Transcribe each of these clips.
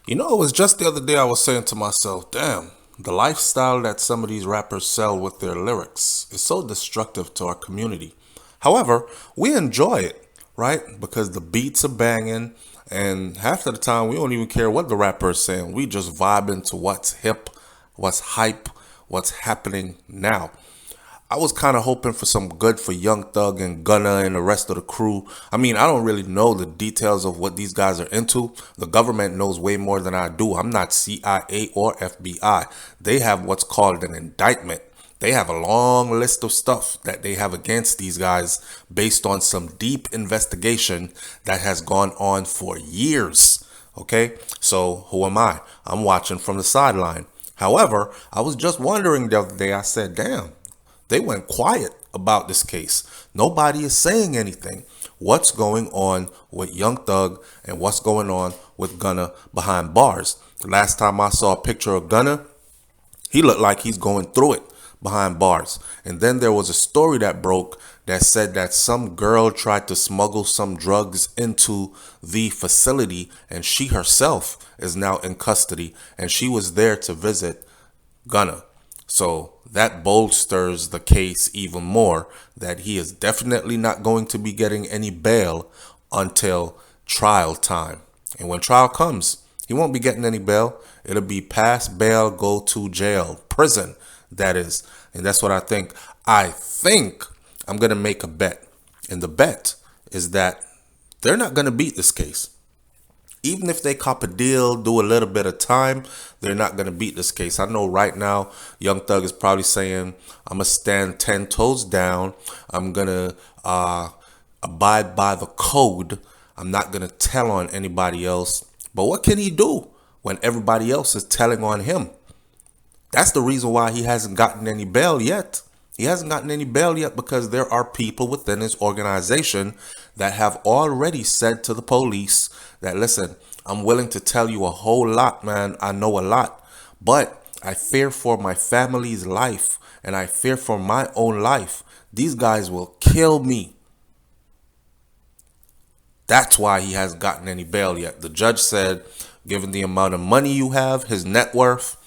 It was just the other day I was saying to myself, damn, the lifestyle that some of these rappers sell with their lyrics is so destructive to our community. However, we enjoy it, right? Because the beats are banging, and half of the time we don't even care what the rapper is saying. We just vibing to what's hip, what's hype, what's happening now. I was kind of hoping for some good for Young Thug and Gunna and the rest of the crew. I mean, I don't really know the details of what these guys are into. The government knows way more than I do. I'm not CIA or FBI. They have what's called an indictment. They have a long list of stuff that they have against these guys based on some deep investigation that has gone on for years. Okay, so who am I? I'm watching from the sideline. However, I was just wondering the other day, I said, damn, they went quiet about this case. Nobody is saying anything. What's going on with Young Thug and what's going on with Gunna behind bars? The last time I saw a picture of Gunna, he looked like he's going through it behind bars. And then there was a story that broke that said that some girl tried to smuggle some drugs into the facility and she herself is now in custody and she was there to visit Gunna. So that bolsters the case even more that he is definitely not going to be getting any bail until trial time. And when trial comes, he won't be getting any bail. It'll be pass bail, go to jail, prison, that is. And that's what I think. I think I'm going to make a bet. And the bet is that they're not going to beat this case. Even if they cop a deal, do a little bit of time, they're not going to beat this case. I know right now, Young Thug is probably saying, I'm going to stand 10 toes down. I'm going to abide by the code. I'm not going to tell on anybody else. But what can he do when everybody else is telling on him? That's the reason why he hasn't gotten any bail yet. He hasn't gotten any bail yet because there are people within his organization that have already said to the police that, listen, I'm willing to tell you a whole lot, man. I know a lot, but I fear for my family's life and I fear for my own life. These guys will kill me. That's why he hasn't gotten any bail yet. The judge said, given the amount of money you have, his net worth,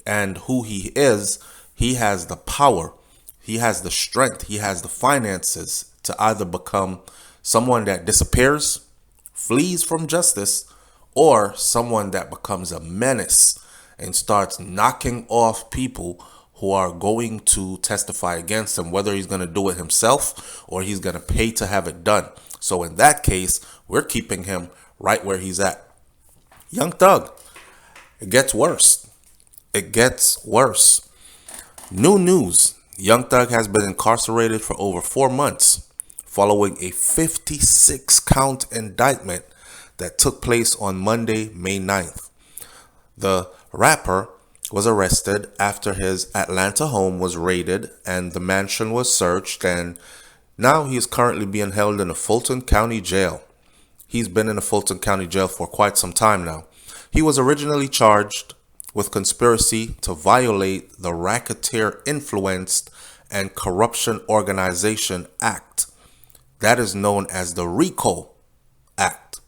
and who he is, he has the power, he has the strength, he has the finances to either become someone that disappears, flees from justice, or someone that becomes a menace and starts knocking off people who are going to testify against him, whether he's going to do it himself or he's going to pay to have it done. So in that case, we're keeping him right where he's at. Young Thug, it gets worse. It gets worse. New news. Young Thug has been incarcerated for over 4 months following a 56 count indictment that took place on Monday, May 9th. The rapper was arrested after his Atlanta home was raided and the mansion was searched, and now he is currently being held in a Fulton County jail. He's been in a Fulton County jail for quite some time now. He was originally charged with conspiracy to violate the Racketeer Influenced and Corruption Organization Act. That is known as the Rico Act.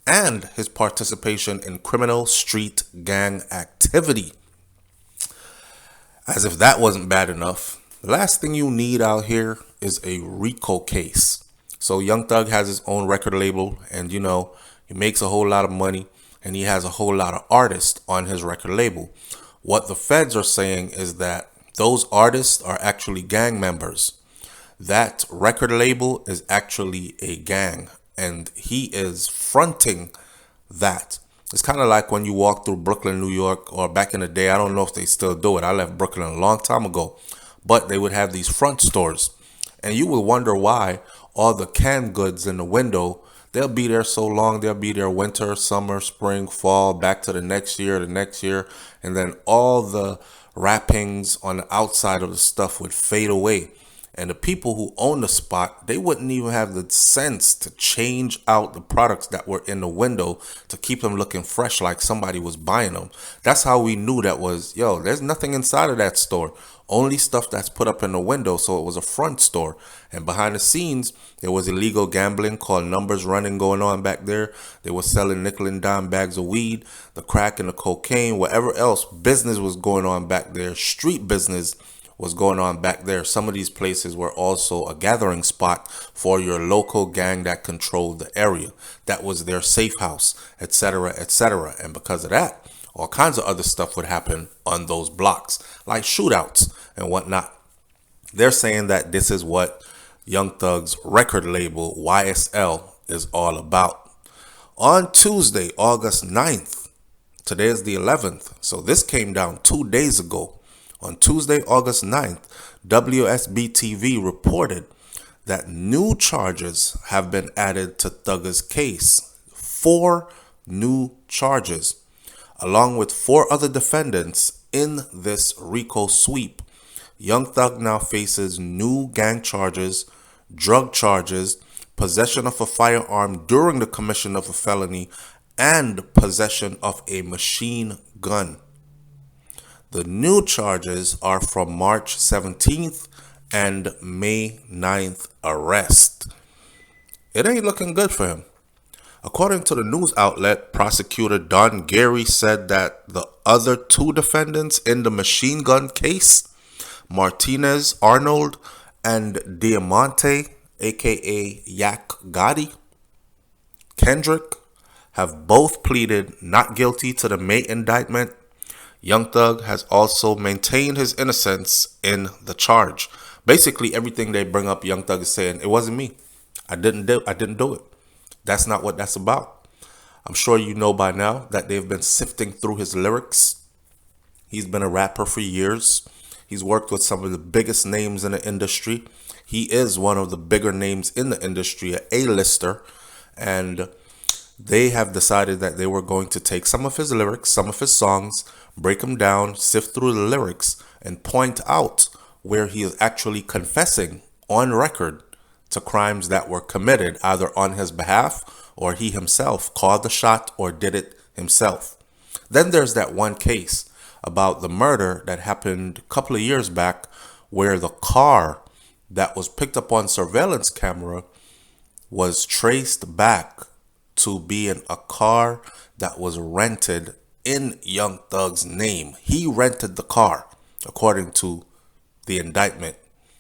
And his participation in criminal street gang activity. As if that wasn't bad enough, the last thing you need out here is a Rico case. So Young Thug has his own record label, and he makes a whole lot of money and he has a whole lot of artists on his record label. What the feds are saying is that those artists are actually gang members. That record label is actually a gang, and he is fronting that. It's kind of like when you walk through Brooklyn, New York, or back in the day, I don't know if they still do it. I left Brooklyn a long time ago, but they would have these front stores, and you would wonder why all the canned goods in the window, they'll be there so long. They'll be there winter, summer, spring, fall, back to the next year, and then all the wrappings on the outside of the stuff would fade away. And the people who own the spot, they wouldn't even have the sense to change out the products that were in the window to keep them looking fresh like somebody was buying them. That's how we knew that was, yo, there's nothing inside of that store. Only stuff that's put up in the window, so it was a front store. And behind the scenes, there was illegal gambling called numbers running going on back there. They were selling nickel and dime bags of weed, the crack and the cocaine, whatever else business was going on back there, street business was going on back there. Some of these places were also a gathering spot for your local gang that controlled the area. That was their safe house, etc., etc. And because of that, all kinds of other stuff would happen on those blocks, like shootouts and whatnot. They're saying that this is what Young Thug's record label, YSL, is all about. On Tuesday, August 9th, today is the 11th, so this came down 2 days ago. On Tuesday, August 9th, WSB-TV reported that new charges have been added to Thugger's case. 4 new charges, along with 4 other defendants in this Rico sweep. Young Thug now faces new gang charges, drug charges, possession of a firearm during the commission of a felony, and possession of a machine gun. The new charges are from March 17th and May 9th arrest. It ain't looking good for him. According to the news outlet, prosecutor Don Gary said that the other 2 defendants in the machine gun case, Martinez Arnold and Diamante, aka Yak Gotti Kendrick, have both pleaded not guilty to the May indictment. Young Thug has also maintained his innocence in the charge. Basically, everything they bring up, Young Thug is saying, it wasn't me. I didn't do it. That's not what that's about. I'm sure you know by now that they've been sifting through his lyrics. He's been a rapper for years. He's worked with some of the biggest names in the industry. He is one of the bigger names in the industry, an A-lister. And they have decided that they were going to take some of his lyrics, some of his songs, break them down, sift through the lyrics, and point out where he is actually confessing on record to crimes that were committed either on his behalf or he himself called the shot or did it himself. Then there's that one case about the murder that happened a couple of years back where the car that was picked up on surveillance camera was traced back to being a car that was rented in Young Thug's name. He rented the car, according to the indictment.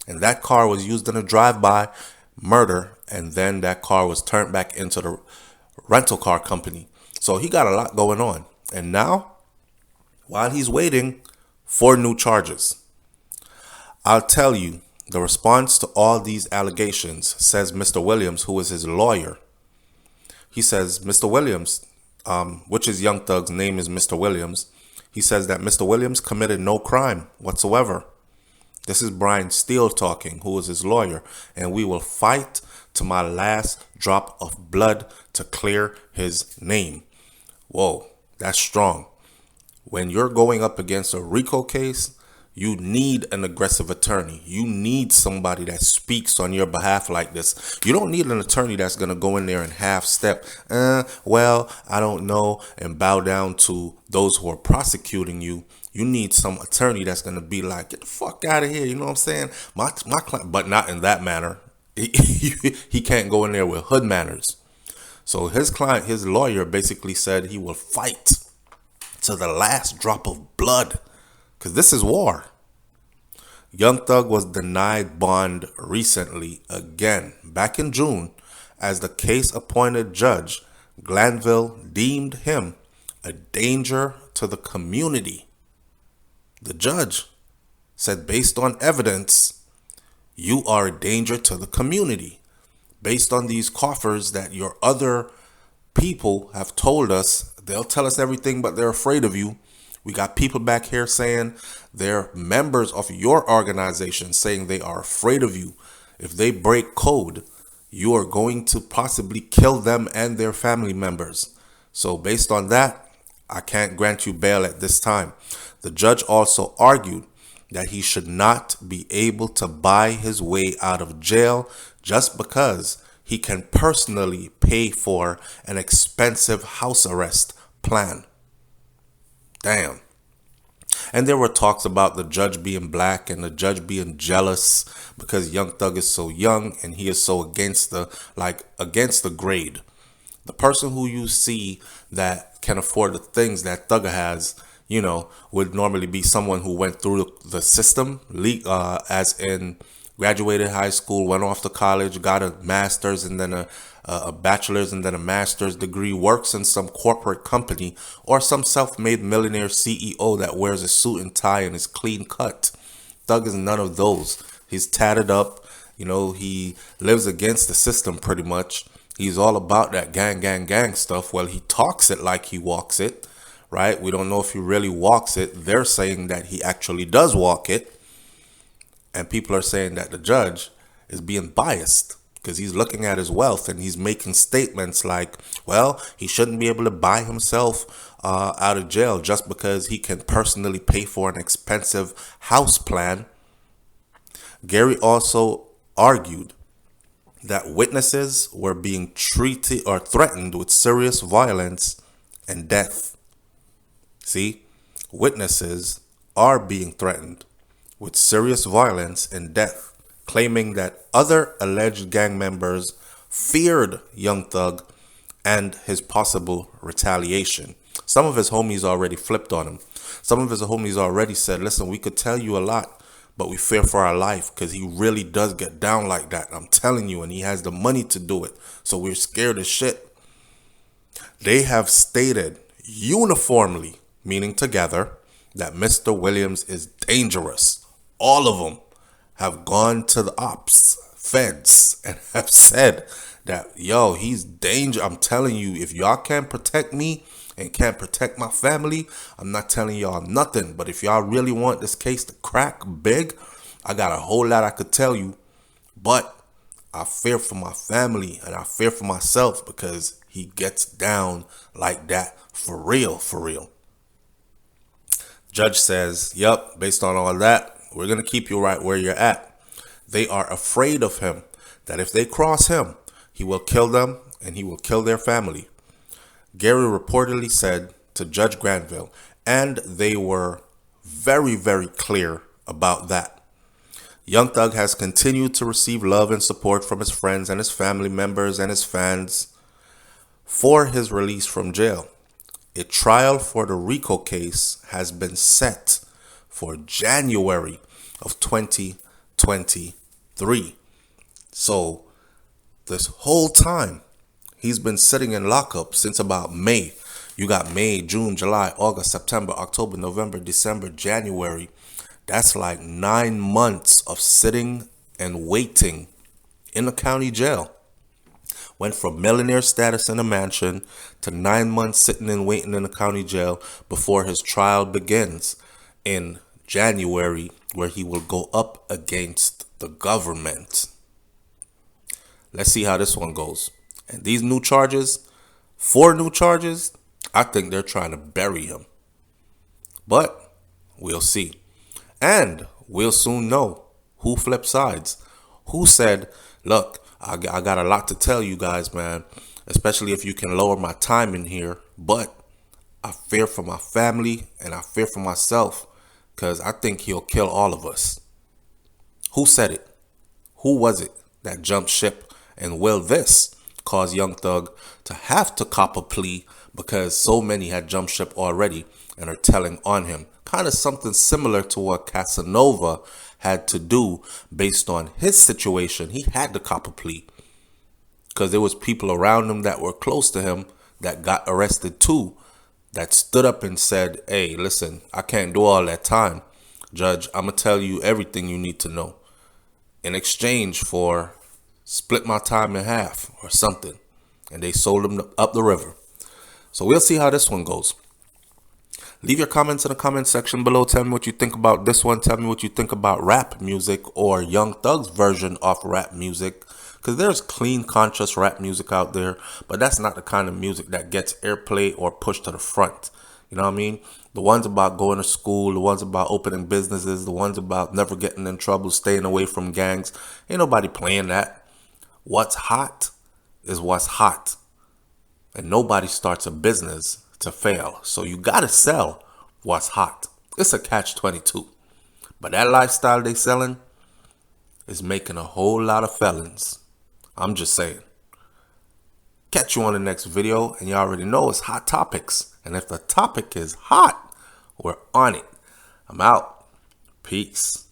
And that car was used in a drive-by murder, and then that car was turned back into the rental car company. So he got a lot going on. And now, while he's waiting, 4 new charges. I'll tell you, the response to all these allegations, says Mr. Williams, who is his lawyer. He says, Mr. Williams, which is Young Thug's name is Mr. Williams. He says that Mr. Williams committed no crime whatsoever. This is Brian Steele talking, who is his lawyer, and we will fight to my last drop of blood to clear his name. Whoa, that's strong. When you're going up against a Rico case, you need an aggressive attorney. You need somebody that speaks on your behalf like this. You don't need an attorney that's going to go in there and half step, well, I don't know, and bow down to those who are prosecuting you. You need some attorney that's going to be like, get the fuck out of here. You know what I'm saying? My client, but not in that manner. He can't go in there with hood manners. So his client, his lawyer basically said he will fight to the last drop of blood. Because this is war. Young Thug was denied bond recently again, back in June, as the case-appointed judge, Glanville, deemed him a danger to the community. The judge said, based on evidence, you are a danger to the community. Based on these coffers that your other people have told us, they'll tell us everything, but they're afraid of you. We got people back here saying they're members of your organization saying they are afraid of you. If they break code, you are going to possibly kill them and their family members. So based on that, I can't grant you bail at this time. The judge also argued that he should not be able to buy his way out of jail just because he can personally pay for an expensive house arrest plan. Damn. And there were talks about the judge being black and the judge being jealous because Young Thug is so young and he is so against the grade. The person who you see that can afford the things that Thugger has, would normally be someone who went through the system, as in graduated high school, went off to college, got a master's and then a bachelor's and then a master's degree, works in some corporate company or some self-made millionaire CEO that wears a suit and tie and is clean cut. Thug is none of those. He's tatted up. He lives against the system pretty much. He's all about that gang stuff. Well, he talks it like he walks it, right? We don't know if he really walks it. They're saying that he actually does walk it. And people are saying that the judge is being biased because he's looking at his wealth and he's making statements like, well, he shouldn't be able to buy himself out of jail just because he can personally pay for an expensive house plan. Gary also argued that witnesses were being treated or threatened with serious violence and death. See, witnesses are being threatened with serious violence and death, claiming that other alleged gang members feared Young Thug and his possible retaliation. Some of his homies already flipped on him. Some of his homies already said, listen, we could tell you a lot, but we fear for our life because he really does get down like that. I'm telling you, and he has the money to do it. So we're scared as shit. They have stated uniformly, meaning together, that Mr. Williams is dangerous. All of them have gone to the feds, and have said that, yo, he's dangerous. I'm telling you, if y'all can't protect me and can't protect my family, I'm not telling y'all nothing. But if y'all really want this case to crack big, I got a whole lot I could tell you. But I fear for my family and I fear for myself because he gets down like that for real, for real. Judge says, yep, based on all that, we're going to keep you right where you're at. They are afraid of him, that if they cross him, he will kill them and he will kill their family. Gary reportedly said to Judge Granville, and they were very, very clear about that. Young Thug has continued to receive love and support from his friends and his family members and his fans for his release from jail. A trial for the Rico case has been set for January of 2023. So this whole time, he's been sitting in lockup since about May. You got May, June, July, August, September, October, November, December, January. That's like 9 months of sitting and waiting in the county jail. Went from millionaire status in a mansion to 9 months sitting and waiting in the county jail before his trial begins in January, where he will go up against the government. Let's see how this one goes. And these new charges, 4 new charges, I think they're trying to bury him. But we'll see. And we'll soon know who flipped sides. Who said, look, I got a lot to tell you guys, man, especially if you can lower my time in here. But I fear for my family and I fear for myself because I think he'll kill all of us. Who said it? Who was it that jumped ship? And will this cause Young Thug to have to cop a plea because so many had jumped ship already and are telling on him? Kind of something similar to what Casanova had to do based on his situation. He had to cop a plea because there was people around him that were close to him that got arrested too, that stood up and said, hey, listen, I can't do all that time. Judge, I'm going to tell you everything you need to know in exchange for split my time in half or something. And they sold him up the river. So we'll see how this one goes. Leave your comments in the comment section below. Tell me what you think about this one. Tell me what you think about rap music or Young Thug's version of rap music. Because there's clean, conscious rap music out there, but that's not the kind of music that gets airplay or pushed to the front. You know what I mean? The ones about going to school, the ones about opening businesses, the ones about never getting in trouble, staying away from gangs. Ain't nobody playing that. What's hot is what's hot. And nobody starts a business to fail. So you gotta sell what's hot. It's a catch-22. But that lifestyle they selling is making a whole lot of felons. I'm just saying. Catch you on the next video, and you already know it's hot topics. And if the topic is hot, we're on it. I'm out. Peace.